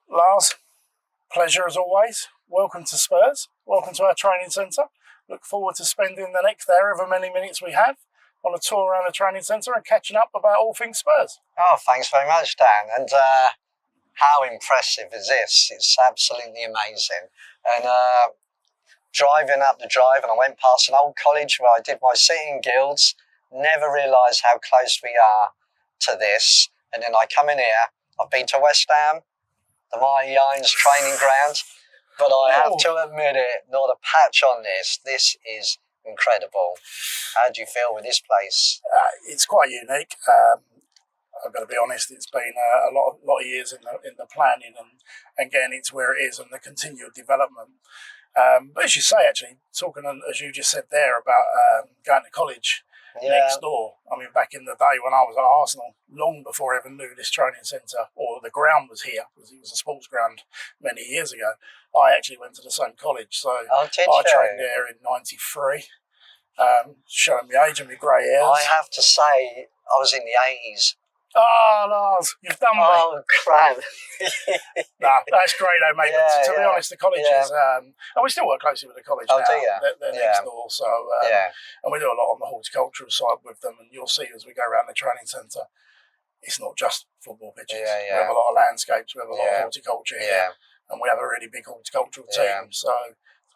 Lars, pleasure as always. Welcome to Spurs. Welcome to our training centre. Look forward to spending the next however many minutes we have on a tour around the training centre and catching up about all things Spurs. Oh, thanks very much, Dan. And how impressive is this? It's absolutely amazing. And driving up the drive, and I went past an old college where I did my sitting guilds, never realised how close we are to this. And then I come in here, I've been to West Ham, the Mighty Irons training ground, but I have to admit it, not a patch on this. This is incredible. How do you feel with this place? It's quite unique. I've got to be honest, it's been a lot of years in the planning and getting it to where it is and the continued development. But as you say, actually, talking as you just said there about going to college next door. I mean, back in the day when I was at Arsenal, long before I ever knew this training centre or the ground was here, because it was a sports ground many years ago, I actually went to the same college. So I trained there in '93, showing my age and my grey hairs. I have to say, I was in the 80s. Oh, Lars, you've done me. Oh, crap. Nah, that's great though, mate. But to be honest, the college is... and we still work closely with the college now. Do you? They're next door. So, and we do a lot on the horticultural side with them. And you'll see as we go around the training centre, it's not just football pitches. We have a lot of landscapes. We have a lot of horticulture here. And we have a really big horticultural team. So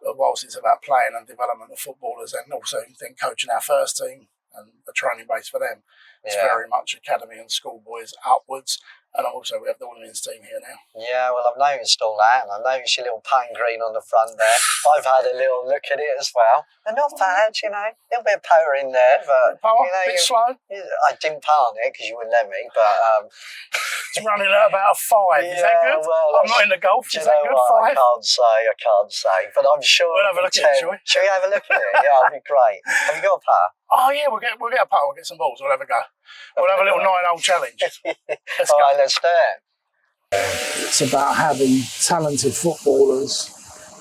whilst it's about playing and development of footballers and also then coaching our first team and a training base for them, it's very much academy and schoolboys upwards. And also we have the women's team here now. Yeah, well, I've noticed all that, and I've noticed your little pine green on the front there. I've had a little look at it as well. They're not bad, you know. A little bit of power in there, but power, bit slow. I didn't power on it because you wouldn't let me, but it's running at about a 5. Is that good? Well, I'm not in the golf. Is that good? What? 5? I can't say, but I'm sure we'll have a look at it, shall we? Shall we have a look at it? Yeah, that'd be great. Have you got a par? Oh yeah, we'll get a par. We'll get some balls. We'll have a go. We'll have a little 9-hole challenge. Let's go. Right, let's do it. It's about having talented footballers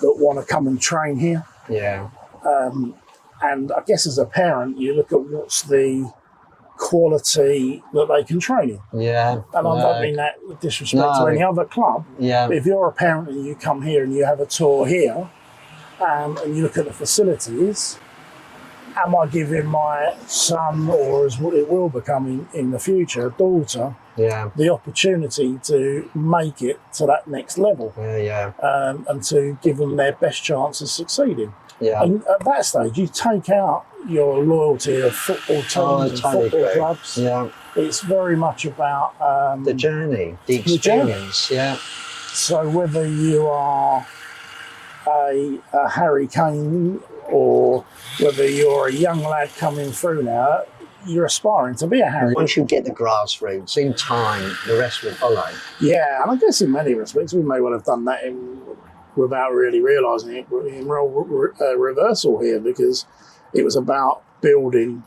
that want to come and train here. Yeah. And I guess as a parent, you look at what's the quality that they can train in. Yeah. And I don't mean that with disrespect to any other club. Yeah. But if you're a parent and you come here and you have a tour here, and you look at the facilities, am I giving my son, or as what it will become in the future, daughter, the opportunity to make it to that next level? And to give them their best chance of succeeding. Yeah. And at that stage, you take out your loyalty of football teams and football clubs. Yeah. It's very much about the journey, the experience. Yeah. So whether you are a Harry Kane or whether you're a young lad coming through now, you're aspiring to be a Harry. Once you get the grassroots, in time, the rest will follow. Yeah, and I guess in many respects, we may well have done that without really realising it, in role reversal here, because it was about building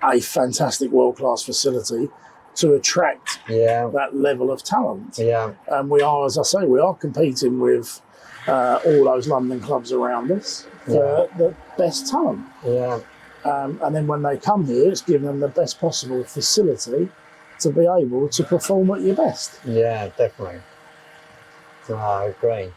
a fantastic world-class facility to attract that level of talent. Yeah. And we are, as I say, we are competing with all those London clubs around us for the best talent. Yeah. And then when they come here, it's giving them the best possible facility to be able to perform at your best. Yeah, definitely. I agree.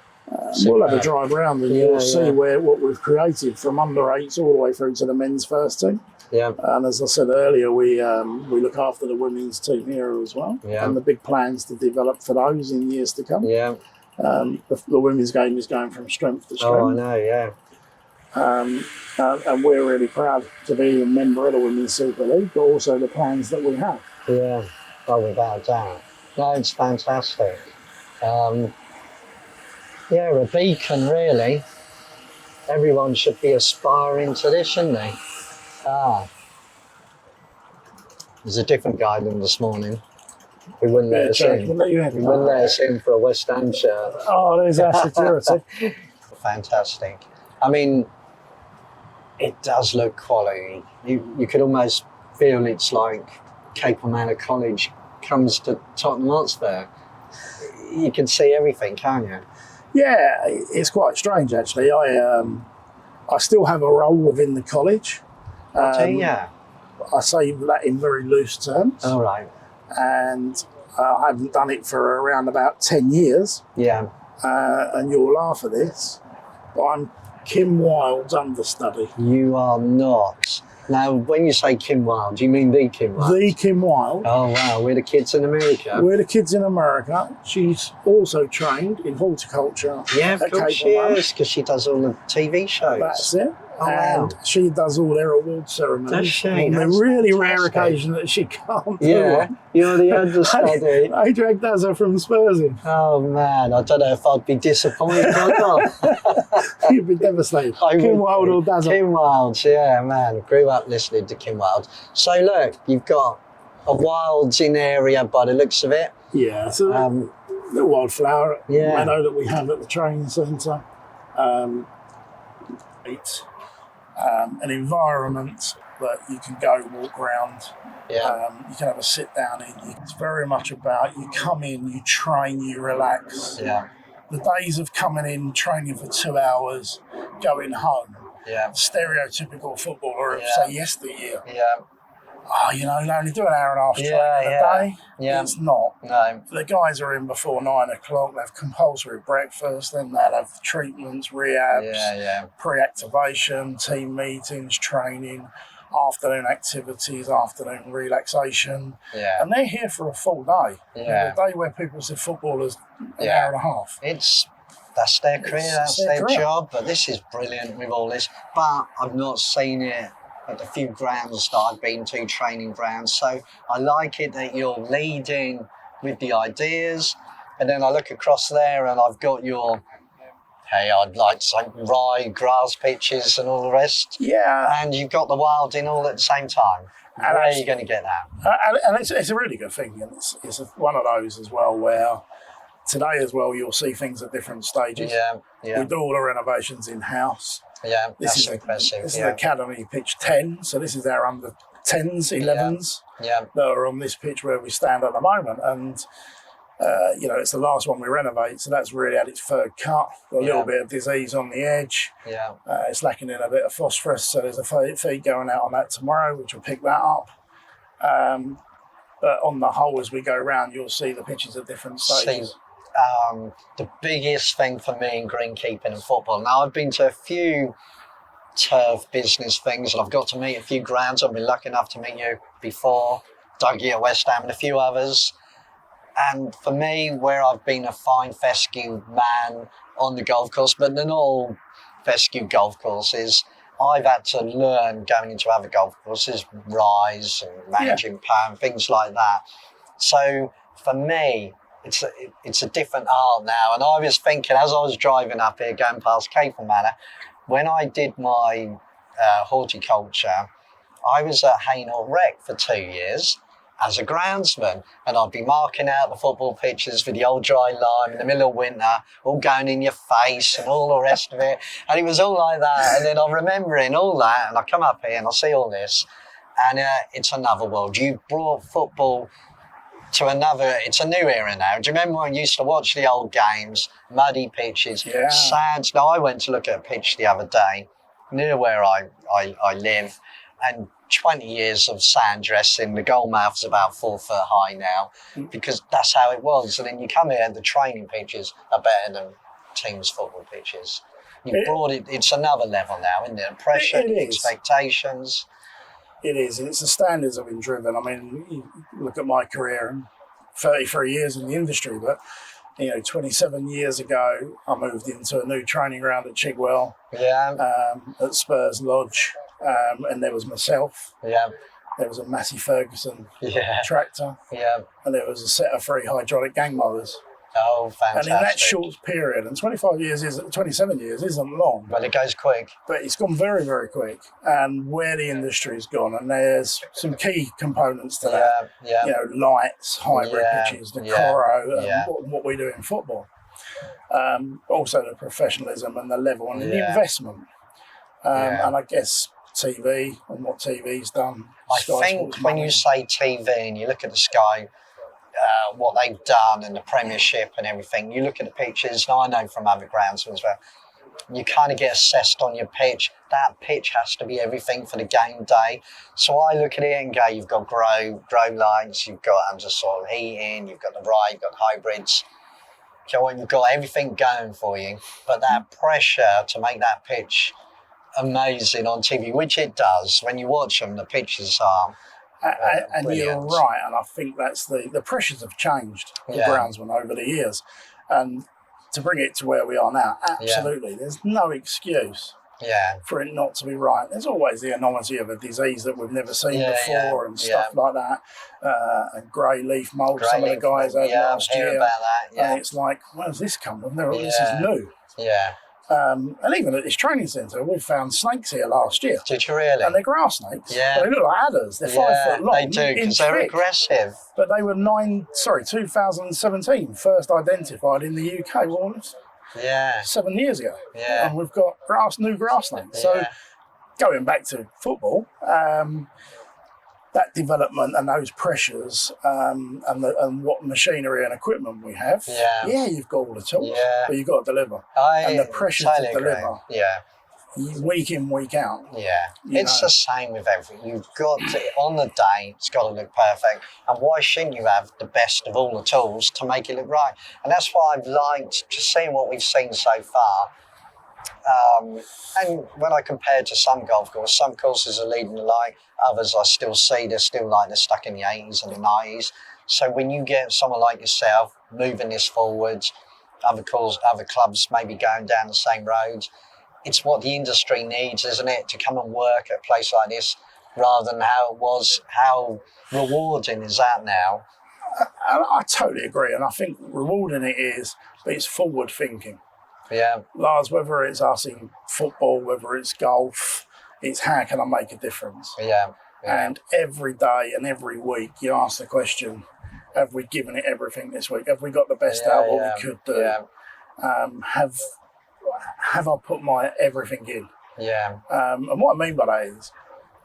We'll have a drive around and you'll see what we've created from under 8s all the way through to the men's first team. Yeah. And as I said earlier, we look after the women's team here as well. Yeah. And the big plans to develop for those in years to come. Yeah. The women's game is going from strength to strength. Oh, I know, yeah. And we're really proud to be a member of the Women's Super League, but also the plans that we have. Yeah, well, without a doubt. No, it's fantastic. A beacon, really. Everyone should be aspiring to this, shouldn't they? There's a different guy than this morning. We wouldn't let us in. We wouldn't let us in for a West Ham shirt. Oh, there's our security. Fantastic. I mean, it does look quality. You could almost feel it's like Cape Manor College comes to Tottenham Hotspur. You can see everything, can't you? Yeah, it's quite strange actually. I still have a role within the college. I say that in very loose terms. All right. And I haven't done it for around about 10 years. Yeah. And you'll laugh at this, but I'm Kim Wilde's understudy. You are not. Now, when you say Kim Wilde, do you mean the Kim Wilde? The Kim Wilde. Oh, wow. We're the kids in America. We're the kids in America. She's also trained in horticulture. Yeah, of course she is, because she does all the TV shows. That's it. Oh, and wow. she does all their award ceremonies. Does she? On the really rare occasion that she can't do it. You're the understudy. Adrian does her from Spursing. Oh, man. I don't know if I'd be disappointed or not. You'd be devastated. Kim Wilde or Dazzle. Kim Wilde, yeah, man. Grew up listening to Kim Wilde. So, look, you've got a Wilds in area by the looks of it. Yeah, so the wildflower meadow that we have at the training centre. It's an environment that you can go walk around. Yeah. You can have a sit down in. It's very much about you come in, you train, you relax. Yeah. The days of coming in, training for 2 hours, going home. Yeah. Stereotypical footballer of say yesteryear. Yeah. Oh, you know, they only do an hour and a half training a day. Yeah. It's not. No. The guys are in before 9 o'clock. They have compulsory breakfast, then they'll have treatments, rehabs, pre-activation, team meetings, training, afternoon activities, afternoon relaxation. Yeah. And they're here for a full day. Yeah. The day where people say footballers an hour and a half. That's their career, that's their job. But this is brilliant with all this. But I've not seen it at the few grounds that I've been to, training grounds. So I like it that you're leading with the ideas. And then I look across there and I've got your, hey, I'd like to say rye, grass pitches and all the rest. Yeah. And you've got the wilding all at the same time. Where are you going to get that? And it's a really good thing. And it's one of those as well where today as well you'll see things at different stages. Yeah. We do all the renovations in-house. Yeah, this is impressive. This is Academy pitch 10, so this is our under 10s, 11s that are on this pitch where we stand at the moment. And, you know, it's the last one we renovate, so that's really had its third cut. Got a little bit of disease on the edge. Yeah. It's lacking in a bit of phosphorus, so there's a feed going out on that tomorrow, which will pick that up. But on the whole, as we go around, you'll see the pitches at different stages. The biggest thing for me in greenkeeping and football, now I've been to a few turf business things and I've got to meet a few grounds. I've been lucky enough to meet you before, Dougie at West Ham and a few others. And for me, where I've been a fine fescue man on the golf course, but not all fescue golf courses, I've had to learn going into other golf courses, rise and managing power and things like that. So for me, it's a different art now. And I was thinking, as I was driving up here, going past Capel Manor, when I did my horticulture, I was at Hainault Rec for 2 years as a groundsman. And I'd be marking out the football pitches with the old dry lime in the middle of winter, all going in your face and all the rest of it. And it was all like that. And then I'm remembering all that, and I come up here and I see all this, and it's another world. You brought football to it's a new era now. Do you remember when you used to watch the old games, muddy pitches, sands? Now, I went to look at a pitch the other day near where I live, and 20 years of sand dressing. The goal mouth's about 4 foot high now, because that's how it was. And then you come here and the training pitches are better than teams' football pitches. You brought it, it's another level now, isn't it? Pressure, expectations. It is, and it's the standards have been driven. I mean, you look at my career and 33 years in the industry, but 27 years ago, I moved into a new training ground at Chigwell, at Spurs Lodge, and there was myself. Yeah. There was a Massey Ferguson tractor. Yeah. And there was a set of 3 hydraulic gang mowers. Oh, fantastic. And in that short period, and 27 years isn't long. But it goes quick. But it's gone very, very quick. And where the industry's gone, and there's some key components to that. Yeah. Lights, hybrid pitches, the coro, what we do in football. Also the professionalism and the level and the investment. And I guess TV and what TV's done. I think when you say TV and you look at the Sky, what they've done and the Premiership and everything, you look at the pictures, now I know from other grounds as well, you kind of get assessed on your pitch. That pitch has to be everything for the game day. So I look at it and go, you've got grow lights, you've got under soil heating, you've got the right, you've got hybrids. So you've got everything going for you. But that pressure to make that pitch amazing on TV, which it does. When you watch them, the pitches are and you're right, and I think that's the pressures have changed for groundsmen over the years. And to bring it to where we are now, absolutely, there's no excuse for it not to be right. There's always the anomaly of a disease that we've never seen before and stuff like that. And grey leaf mould, some of the guys had last year. About that, and it's like, where's this come from? This is new. Yeah. And even at this training centre, we found snakes here last year. Did you really? And they're grass snakes. Yeah. They look like adders. They're 5 foot long. They do, because they're aggressive. But they were 2017, first identified in the UK. Well, 7 years ago. Yeah. And we've got new grass snakes. So going back to football, that development and those pressures and what machinery and equipment we have, you've got all the tools, but you've got to deliver. And the pressure to deliver, week in, week out. Yeah, it's the same with everything. You've got to, on the day, it's got to look perfect. And why shouldn't you have the best of all the tools to make it look right? And that's why I've liked just seeing what we've seen so far. And when I compare to some golf courses, some courses are leading the line, others I still see they're stuck in the 80s and the 90s. So when you get someone like yourself moving this forwards, other clubs maybe going down the same roads, it's what the industry needs, isn't it, to come and work at a place like this rather than how it was. How rewarding is that now? I totally agree, and I think rewarding it is, but it's forward thinking. Yeah. Lars, whether it's us in football, whether it's golf, it's how can I make a difference? Yeah. And every day and every week you ask the question, have we given it everything this week? Have we got the best out of what we could do? Yeah. Have I put my everything in? Yeah. And what I mean by that is,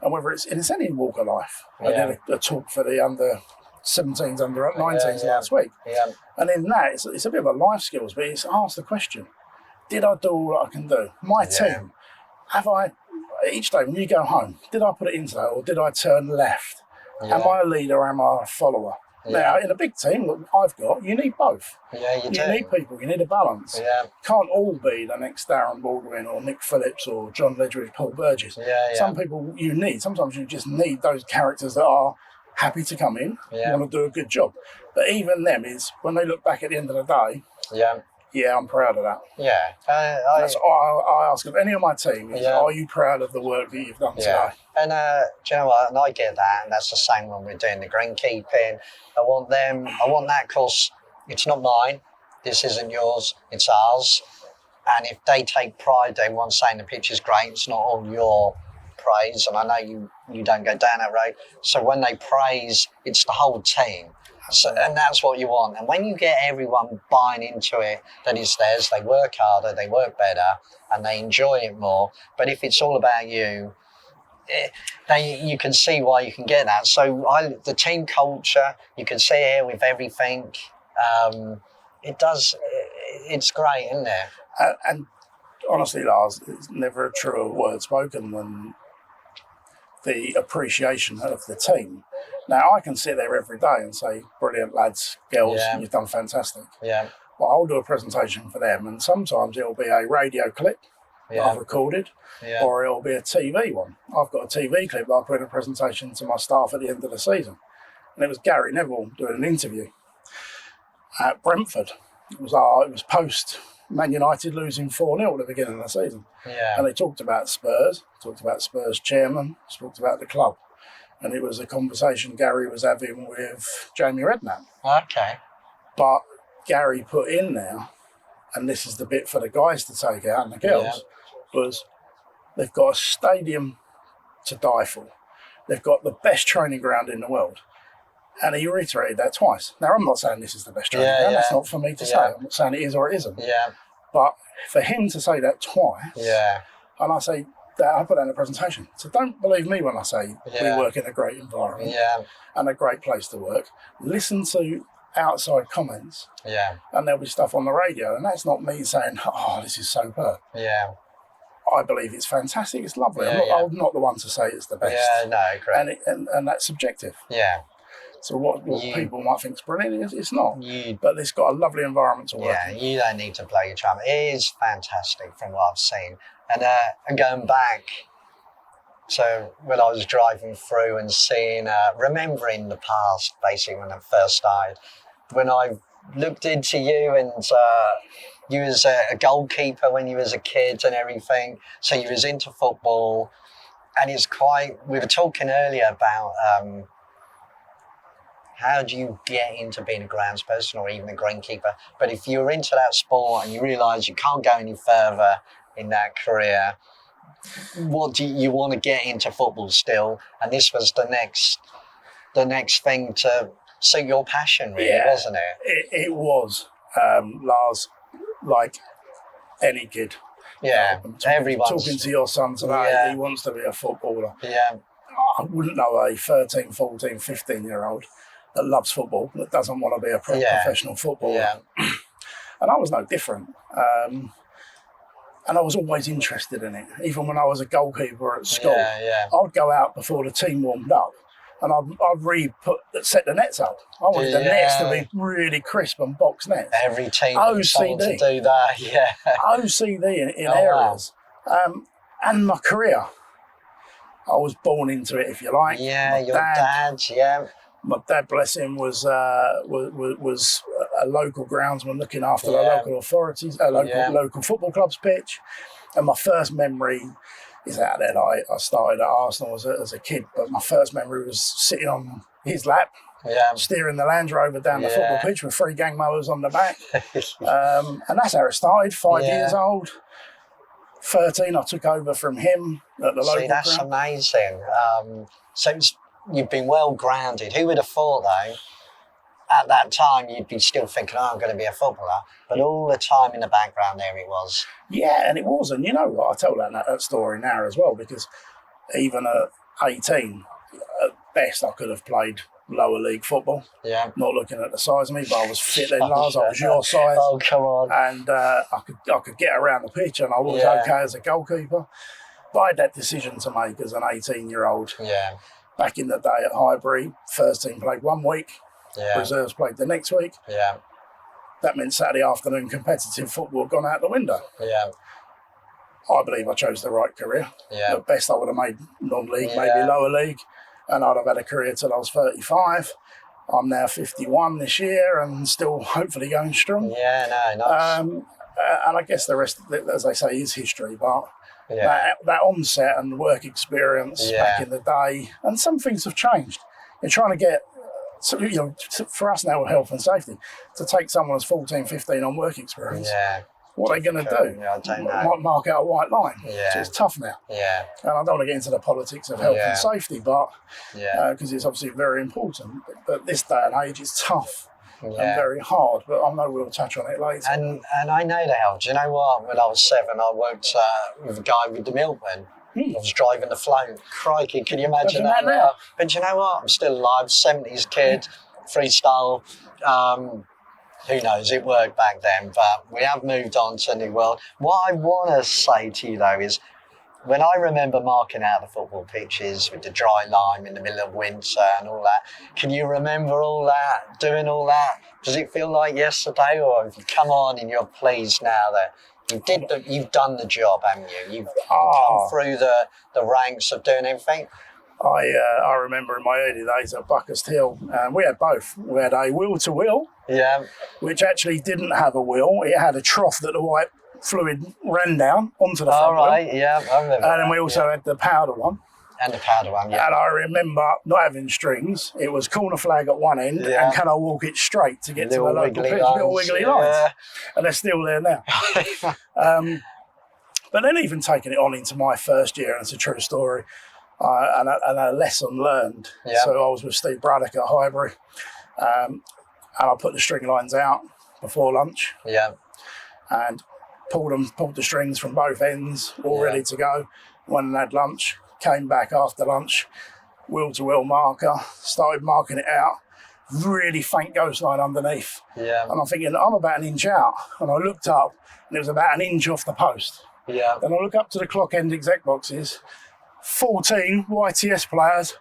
and whether it's in any walk of life, I did a talk for the under 17s, under 19s last week. Yeah. And in that, it's a bit of a life skills, but it's ask the question, did I do all that I can do? My team, have I, each day when you go home, did I put it into that or did I turn left? Yeah. Am I a leader, am I a follower? Yeah. Now, in a big team that I've got, you need both. Yeah, you do. You need people, you need a balance. Yeah. Can't all be the next Darren Baldwin or Nick Phillips or John Ledgeridge, Paul Burgess. Yeah. Some people sometimes you just need those characters that are happy to come in, want to do a good job. But even them is, when they look back at the end of the day, I'm proud of that. Yeah. That's what I ask of any of my team is, are you proud of the work that you've done today? And do you know what? And I get that, and that's the same when we're doing the greenkeeping. I want that course, it's not mine, this isn't yours, it's ours. And if they take pride, they want saying the pitch is great, it's not all your praise, and I know you don't go down that road. So when they praise, it's the whole team. So, and that's what you want. And when you get everyone buying into it, that it's theirs, they work harder, they work better, and they enjoy it more. But if it's all about you, you can see why you can get that. So the team culture, you can see it with everything. It's great, isn't it? And honestly, Lars, it's never a truer word spoken than the appreciation of the team. Now, I can sit there every day and say, brilliant lads, girls, you've done fantastic. Yeah. Well, I'll do a presentation for them, and sometimes it'll be a radio clip that I've recorded, or it'll be a TV one. I've got a TV clip that I put in a presentation to my staff at the end of the season. And it was Gary Neville doing an interview at Brentford. It was post Man United losing 4-0 at the beginning of the season. Yeah. And they talked about Spurs, chairman, talked about the club. And it was a conversation Gary was having with Jamie Redknapp. Okay. But Gary put in there, and this is the bit for the guys to take out and the girls, was they've got a stadium to die for. They've got the best training ground in the world. And he reiterated that twice. Now, I'm not saying this is the best training ground. That's not for me to say. I'm not saying it is or it isn't. Yeah. But for him to say that twice, and I say that, I put that in a presentation. So don't believe me when I say we work in a great environment and a great place to work. Listen to outside comments. Yeah. And there'll be stuff on the radio, and that's not me saying, "Oh, this is superb." Yeah. I believe it's fantastic. It's lovely. Yeah, I'm not the one to say it's the best. Yeah, no, great. And that's subjective. Yeah. So what people might think is brilliant, it's not. But it's got a lovely environment to work in. You don't need to blow your trumpet. It is fantastic from what I've seen. And going back, so when I was driving through and seeing, remembering the past, basically when I first started, when I looked into you and you was a goalkeeper when you was a kid and everything, so you was into football, and it's quite, we were talking earlier about how do you get into being a groundsperson or even a greenkeeper, but if you're into that sport and you realise you can't go any further in that career, what do you want to get into football still? And this was the next thing to suit your passion, really, wasn't it? It was, Lars, like any kid. Yeah, everyone's talking to your son today, he wants to be a footballer. Yeah. I wouldn't know a 13, 14, 15-year-old that loves football, that doesn't want to be a professional footballer. Yeah. And I was no different. And I was always interested in it. Even when I was a goalkeeper at school, I'd go out before the team warmed up and I'd set the nets up. I wanted the nets to be really crisp and box nets. Every team OCD to do that, OCD in areas. Wow. And my career, I was born into it, if you like. Yeah, your dad, My dad, bless him, was a local groundsman looking after the local authorities, local football club's pitch. And my first memory is out there. I started at Arsenal as a kid, but my first memory was sitting on his lap, steering the Land Rover down the football pitch with 3 gang mowers on the back. And that's how it started, 5 years old. 13, I took over from him at the local that's ground. Amazing. So you've been well grounded. Who would have thought, though, at that time you'd be still thinking, I'm going to be a footballer, but all the time in the background there it was. Yeah, and it was. And you know what? I tell that story now as well, because even at 18, at best I could have played lower league football. Yeah. Not looking at the size of me, but I was fit then, Lars. I was your size. Oh, come on. And I could get around the pitch, and I was okay as a goalkeeper. But I had that decision to make as an 18-year-old. Yeah. Back in the day at Highbury, first team played 1 week, reserves played the next week. Yeah. That meant Saturday afternoon competitive football had gone out the window. Yeah. I believe I chose the right career. Yeah. At best I would have made non-league, maybe lower league, and I'd have had a career till I was 35. I'm now 51 this year and still hopefully going strong. Yeah, no, nice. And I guess the rest, as they say, is history, but that onset and work experience back in the day, and some things have changed. You're trying to get, for us now with health and safety, to take someone who's 14, 15 on work experience. Yeah. What are they going to do? Yeah, I don't know. Might mark out a white line. Yeah. So it's tough now. Yeah. And I don't want to get into the politics of health and safety, but because it's obviously very important. But this day and age, it's tough. And very hard, but I know we'll touch on it later. And I know the hell. Do you know what? When I was 7, I worked with a guy with the milkman. I was driving the float. Crikey, can you imagine that now? But do you know what? I'm still alive, 70s kid, freestyle. Who knows? It worked back then, but we have moved on to a new world. What I want to say to you, though, is when I remember marking out the football pitches with the dry lime in the middle of winter and all that, can you remember all that, doing all that? Does it feel like yesterday, or have you come on and you're pleased now that you've done the job, haven't you? You've come through the ranks of doing everything? I remember in my early days at Buckhurst Hill, we had both. We had a wheel-to-wheel, which actually didn't have a wheel. It had a trough that the white fluid ran down onto the front wheel. I remember. And then we also had the powder one. And the powder one, And I remember not having strings. It was corner flag at one end, and can I walk it straight to get to the local pitch? Little wiggly lines. And they're still there now. But then even taking it on into my first year, and it's a true story, and a lesson learned. So I was with Steve Braddock at Highbury, and I put the string lines out before lunch. And pulled the strings from both ends, all ready to go. Went and had lunch, came back after lunch, wheel-to-wheel marker, started marking it out. really faint ghost line underneath. Yeah. And I'm thinking, I'm about an inch out. And I looked up, and it was about an inch off the post. Yeah. Then I look up to the clock end exec boxes, 14 YTS players,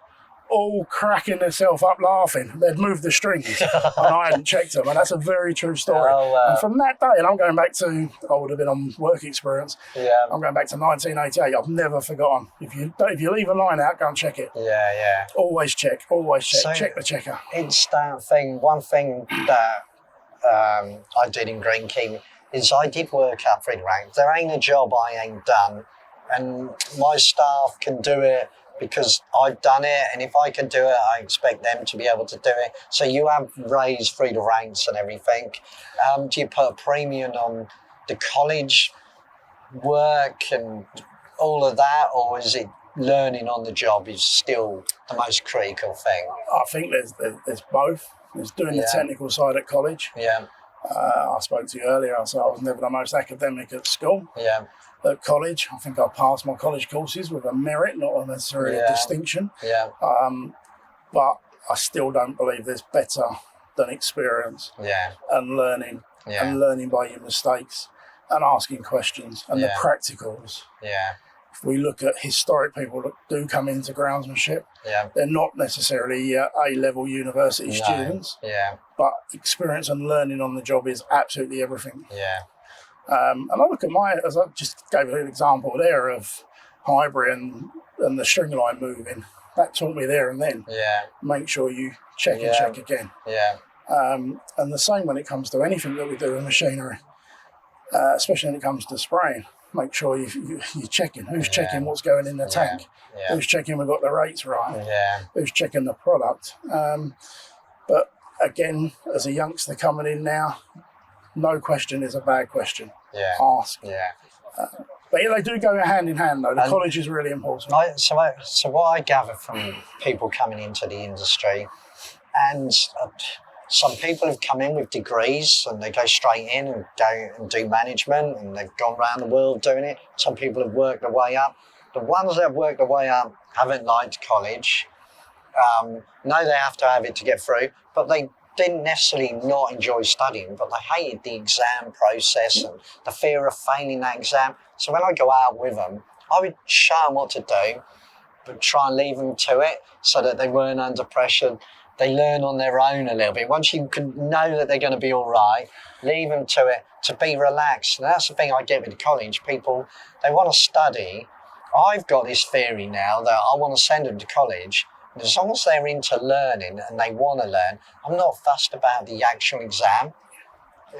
all cracking themselves up laughing. They'd moved the strings, and I hadn't checked them. And that's a very true story. Oh, wow. And from that day, and I'm going back to, I would have been on work experience. Yeah. I'm going back to 1988. I've never forgotten. If you leave a line out, go and check it. Yeah. Always check. So check the checker. It's that thing. One thing that I did in greenkeeping is I did work up through the ranks. There ain't a job I ain't done, and my staff can do it because I've done it, and if I can do it, I expect them to be able to do it. So you have raised through the ranks and everything. Do you put a premium on the college work and all of that, or is it learning on the job is still the most critical thing? I think there's both. There's doing the technical side at college. Yeah. I spoke to you earlier. I said I was never the most academic at school. Yeah. At college, I think I passed my college courses with a merit, not necessarily a distinction. Yeah. But I still don't believe there's better than experience. Yeah. And learning. Yeah. And learning by your mistakes and asking questions and the practicals. Yeah. If we look at historic people that do come into groundsmanship, they're not necessarily A-level university students. Yeah. But experience and learning on the job is absolutely everything. Yeah. And I look at as I just gave an example there of Highbury and the string line moving. That taught me there and then. Yeah. Make sure you check and check again. Yeah. And the same when it comes to anything that we do in machinery, especially when it comes to spraying. Make sure you're checking. Who's checking what's going in the tank? Yeah. Who's checking we've got the rates right? Yeah. Who's checking the product? But again, as a youngster coming in now, no question is a bad question. Yeah. Ask. Yeah. But they do go hand in hand, though. The college is really important. So what I gather from people coming into the industry, and some people have come in with degrees and they go straight in and go and do management, and they've gone around the world doing it. Some people have worked their way up. The ones that have worked their way up haven't liked college. Know they have to have it to get through, but they didn't necessarily not enjoy studying, but they hated the exam process and the fear of failing that exam. So when I go out with them, I would show them what to do, but try and leave them to it so that they weren't under pressure. They learn on their own a little bit. Once you can know that they're going to be all right, leave them to it, to be relaxed. And that's the thing I get with college. People, they want to study. I've got this theory now that I want to send them to college. And as long as they're into learning and they want to learn, I'm not fussed about the actual exam,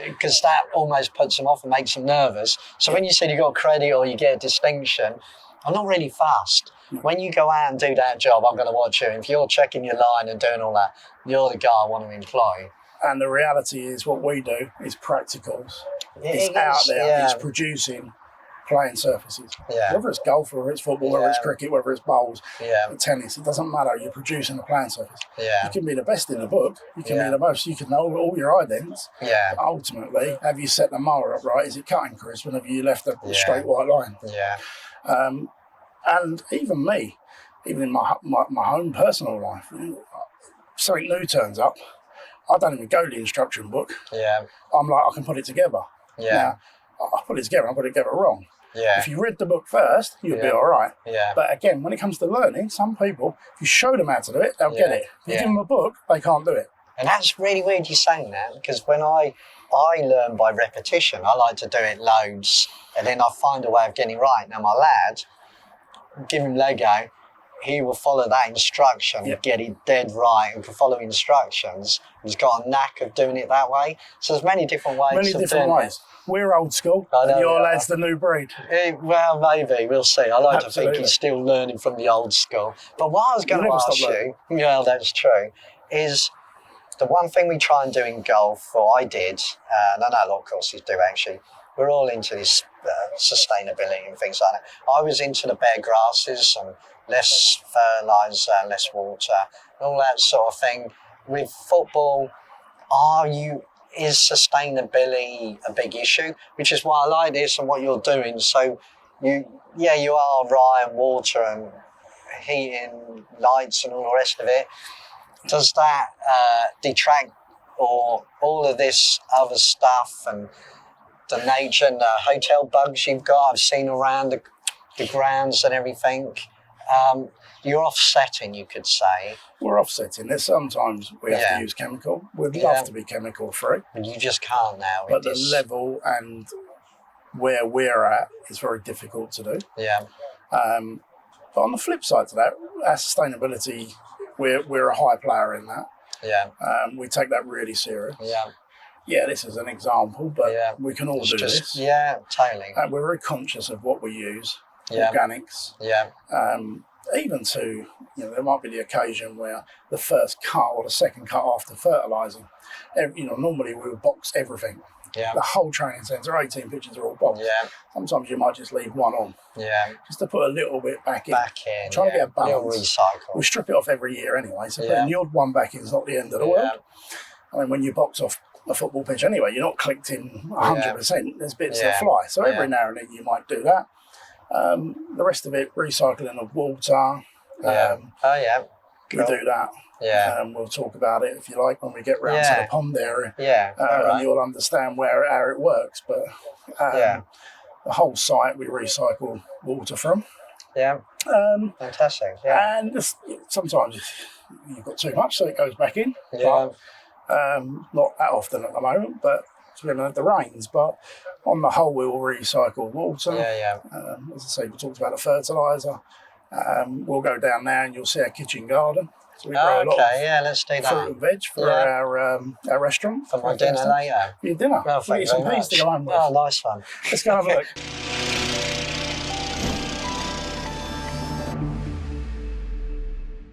because that almost puts them off and makes them nervous. So when you said you got credit or you get a distinction, I'm not really fussed. When you go out and do that job, I'm going to watch you. If you're checking your line and doing all that, you're the guy I want to employ. And the reality is what we do is practicals. It's out there. It's producing playing surfaces. Yeah. Whether it's golf, whether it's football, whether it's cricket, whether it's bowls, tennis, it doesn't matter. You're producing a playing surface. Yeah. You can be the best in the book. You can be the most. You can know all your idents. Yeah. But ultimately, have you set the mower up right? Is it cutting crisp? And have you left a straight white line? Yeah. And even me, even in my own personal life, something new turns up. I don't even go to the instruction book. Yeah. I'm like, I can put it together. Yeah. Now, I put it together, I put it together wrong. Yeah. If you read the book first, you'll be all right. Yeah. But again, when it comes to learning, some people, if you show them how to do it, they'll get it. If you give them a book, they can't do it. And that's really weird you saying that, because when I learn by repetition, I like to do it loads, and then I find a way of getting it right. Now, my lad, give him Lego, he will follow that instruction, get it dead right, and can follow instructions. He's got a knack of doing it that way. So there's many different ways of doing it. We're old school, and your lad's the new breed. Well, maybe, we'll see. I like to think he's still learning from the old school. But what I was going to ask you, that's true, is the one thing we try and do in golf, or I did, and I know a lot of courses do actually, we're all into this sustainability and things like that. I was into the bare grasses and less fertiliser, less water, all that sort of thing. With football, is sustainability a big issue? Which is why I like this and what you're doing. So you are rye and water and heating, lights and all the rest of it. Does that detract or all of this other stuff and the nature and the hotel bugs you've got I've seen around the grounds and everything? You're offsetting, you could say. We're offsetting. There's sometimes we have to use chemical. We'd love to be chemical free. But you just can't now. But the level and where we're at is very difficult to do. Yeah. But on the flip side to that, our sustainability, we're a high player in that. Yeah. We take that really serious. Yeah. Yeah, this is an example, but we can all do this. Yeah, totally. And we're very conscious of what we use. Yeah. Organics. Yeah. Even to, there might be the occasion where the first cut or the second cut after fertilising, normally we would box everything. Yeah. The whole training centre, 18 pitches are all boxed. Yeah. Sometimes you might just leave one on. Yeah. Just to put a little bit back in. Trying to get a balance. Recycle. We strip it off every year anyway, so putting the odd one back in is not the end of the world. I mean, when you box off a football pitch anyway, you're not collecting 100%. There's bits that fly. So every now and then you might do that. The rest of it, recycling of water. We do that. Yeah. We'll talk about it if you like when we get round to the pond area. Yeah. And you'll understand how it works. But the whole site we recycle water from. Yeah. Fantastic. Yeah. And sometimes you've got too much, so it goes back in. Yeah. But, not that often at the moment, but we haven't had the rains. But on the whole, we will recycle water. Yeah. As I say, we talked about the fertiliser. We'll go down there and you'll see our kitchen garden. So we grow a lot of let's do that. fruit and veg for our restaurant. For my dinner later. For your dinner. Well, We'll get some peas to go home with. Oh, nice one. Let's go have a look.